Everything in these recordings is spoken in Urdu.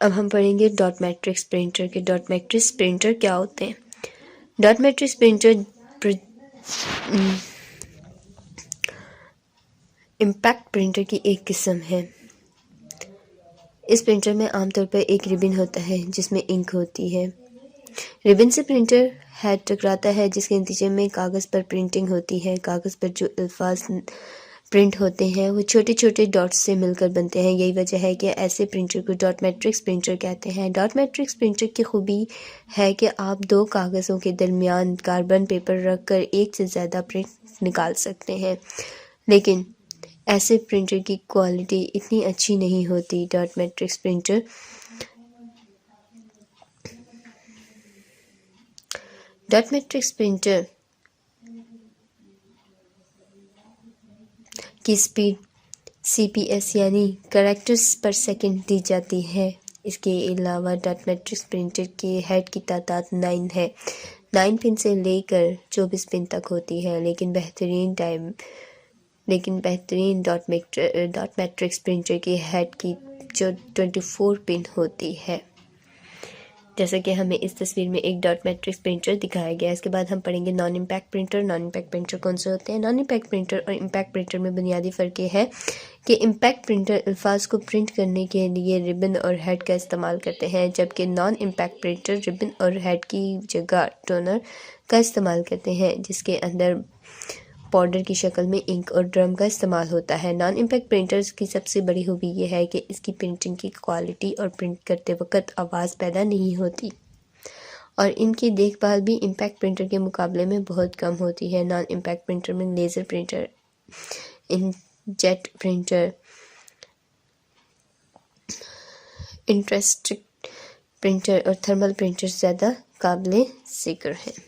اب ہم پڑھیں گے ڈاٹ میٹرکس پرنٹر کے ڈاٹ میٹرکس پرنٹر کیا ہوتے ہیں. Dot matrix printer impact printer کی ایک قسم ہے. اس پرنٹر میں عام طور پر ایک ربن ہوتا ہے جس میں انک ہوتی ہے. ربن سے پرنٹر ہیڈ ٹکراتا ہے جس کے نتیجے میں کاغذ پر پرنٹنگ ہوتی ہے. کاغذ پر جو الفاظ پرنٹ ہوتے ہیں وہ چھوٹے چھوٹے ڈاٹس سے مل کر بنتے ہیں. یہی وجہ ہے کہ ایسے پرنٹر کو ڈاٹ میٹرکس پرنٹر کہتے ہیں. ڈاٹ میٹرکس پرنٹر کی خوبی ہے کہ آپ دو کاغذوں کے درمیان کاربن پیپر رکھ کر ایک سے زیادہ پرنٹ نکال سکتے ہیں، لیکن ایسے پرنٹر کی کوالٹی اتنی اچھی نہیں ہوتی. ڈاٹ میٹرکس پرنٹر کی سپیڈ CPS یعنی کریکٹرز پر سیکنڈ دی جاتی ہے. اس کے علاوہ ڈاٹ میٹرکس پرنٹر کے ہیڈ کی تعداد 9 ہے. 9 پن سے لے کر 24 پن تک ہوتی ہے، لیکن بہترین ڈاٹ میٹرکس پرنٹر کی ہیڈ کی 24 پن ہوتی ہے، جیسا کہ ہمیں اس تصویر میں ایک ڈاٹ میٹرکس پرنٹر دکھایا گیا ہے. اس کے بعد ہم پڑھیں گے naan impact printer. Naan impact printer کون سے ہوتے ہیں؟ نان امپیکٹ پرنٹر اور امپیکٹ پرنٹر میں بنیادی فرق یہ ہے کہ امپیکٹ پرنٹر الفاظ کو پرنٹ کرنے کے لیے ربن اور ہیڈ کا استعمال کرتے ہیں، جبکہ نان امپیکٹ پرنٹر ربن اور ہیڈ کی جگہ ٹونر کا استعمال کرتے ہیں جس کے اندر پاؤڈر کی شکل میں انک اور ڈرم کا استعمال ہوتا ہے. نان امپیکٹ پرنٹرز کی سب سے بڑی خوبی یہ ہے کہ اس کی پرنٹنگ کی کوالٹی اور پرنٹ کرتے وقت آواز پیدا نہیں ہوتی، اور ان کی دیکھ بھال بھی امپیکٹ پرنٹر کے مقابلے میں بہت کم ہوتی ہے. نان امپیکٹ پرنٹر میں لیزر پرنٹر، انکجیٹ پرنٹر، انٹرسٹک پرنٹر اور تھرمل پرنٹر زیادہ قابل ذکر ہیں.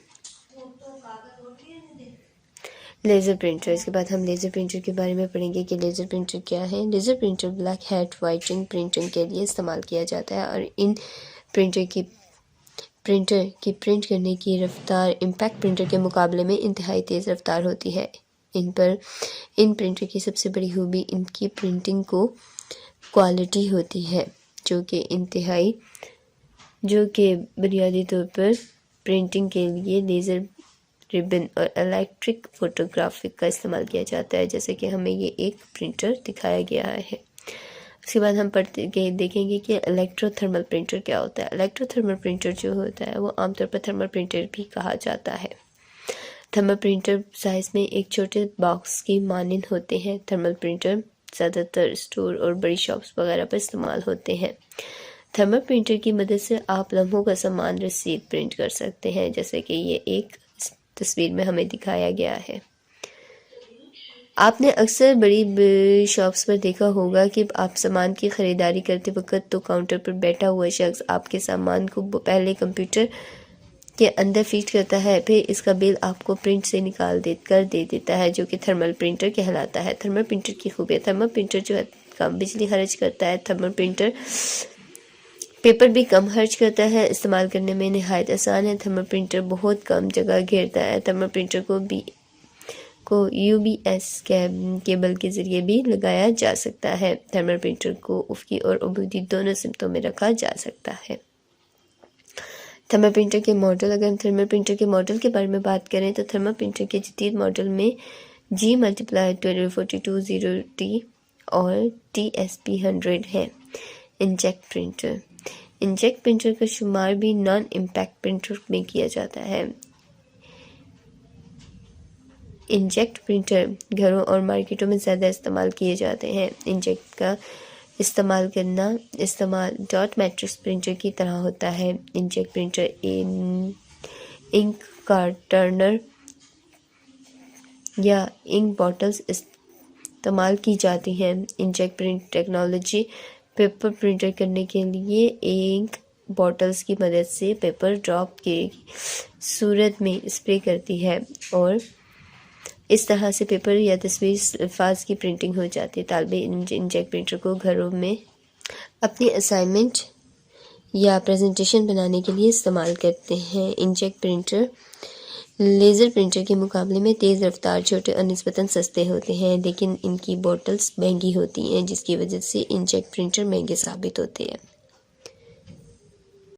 Laser printer. اس کے بعد ہم لیزر پرنٹر کے بارے میں پڑھیں گے کہ لیزر پرنٹر کیا ہے. Laser printer black head whiting printing کے لیے استعمال کیا جاتا ہے، اور ان پرنٹر کی پرنٹ کرنے کی رفتار امپیکٹ پرنٹر کے مقابلے میں انتہائی تیز رفتار ہوتی ہے. ان پرنٹر کی سب سے بڑی خوبی ان کی پرنٹنگ کوالٹی ہوتی ہے، جو کہ بنیادی طور پر پرنٹنگ کے لیے لیزر ربن اور الیکٹرک فوٹوگرافک کا استعمال کیا جاتا ہے، جیسے کہ ہمیں یہ ایک پرنٹر دکھایا گیا ہے. اس کے بعد ہم دیکھیں گے کہ الیکٹرو تھرمل پرنٹر کیا ہوتا ہے. الیکٹرو تھرمل پرنٹر جو ہوتا ہے وہ عام طور پر تھرمل پرنٹر بھی کہا جاتا ہے. تھرمل پرنٹر سائز میں ایک چھوٹے باکس کی مانند ہوتے ہیں. تھرمل پرنٹر زیادہ تر اسٹور اور بڑی شاپس وغیرہ پر استعمال ہوتے ہیں. تھرمل پرنٹر کی مدد سے آپ لمحوں کا سامان رسید پرنٹ کر سکتے ہیں، جیسے کہ یہ ایک تصویر میں ہمیں دکھایا گیا ہے. آپ نے اکثر بڑی شاپس پر دیکھا ہوگا کہ آپ سامان کی خریداری کرتے وقت تو کاؤنٹر پر بیٹھا ہوا شخص آپ کے سامان کو پہلے کمپیوٹر کے اندر فیڈ کرتا ہے، پھر اس کا بل آپ کو پرنٹ سے نکال کر دے دیتا ہے، جو کہ تھرمل پرنٹر کہلاتا ہے. تھرمل پرنٹر کی خوبیاں. تھرمل پرنٹر جو ہے کم بجلی خرچ کرتا ہے. تھرمل پرنٹر پیپر بھی کم خرچ کرتا ہے، استعمال کرنے میں نہایت آسان ہے. تھرمل پرنٹر بہت کم جگہ گھیرتا ہے. تھرمل پرنٹر کو UPS کیبل کے ذریعے بھی لگایا جا سکتا ہے. تھرمل پرنٹر کو افقی اور عمودی دونوں سمتوں میں رکھا جا سکتا ہے. تھرمل پرنٹر کے ماڈل. اگر ہم تھرمل پرنٹر کے ماڈل کے بارے میں بات کریں تو تھرمل پرنٹر کے جدید ماڈل میں G×4220T اور TSP100 ہے. Inject printer. انجیکٹ پرنٹر کا شمار بھی نان امپیکٹ پرنٹر میں کیا جاتا ہے. انجیکٹ پرنٹر گھروں اور مارکیٹوں میں زیادہ استعمال کیے جاتے ہیں. انجیکٹ کا استعمال ڈاٹ میٹرکس پرنٹر کی طرح ہوتا ہے. انجیکٹ پرنٹر انک کارٹرنر یا انک باٹلز استعمال کی جاتی ہیں. Inject print technology paper print کرنے کے لیے انک باٹلز کی مدد سے پیپر ڈراپ کی صورت میں اسپرے کرتی ہے، اور اس طرح سے پیپر یا تصویر الفاظ کی پرنٹنگ ہو جاتی ہے. طالب علم انجیکٹ پرنٹر کو گھروں میں اپنی اسائنمنٹ یا پریزنٹیشن بنانے کے لیے استعمال کرتے ہیں. انجیکٹ پرنٹر لیزر پرنٹر کے مقابلے میں تیز رفتار، چھوٹے اور نسبتاً سستے ہوتے ہیں، لیکن ان کی باٹلز مہنگی ہوتی ہیں، جس کی وجہ سے انجیکٹ پرنٹر مہنگے ثابت ہوتے ہیں.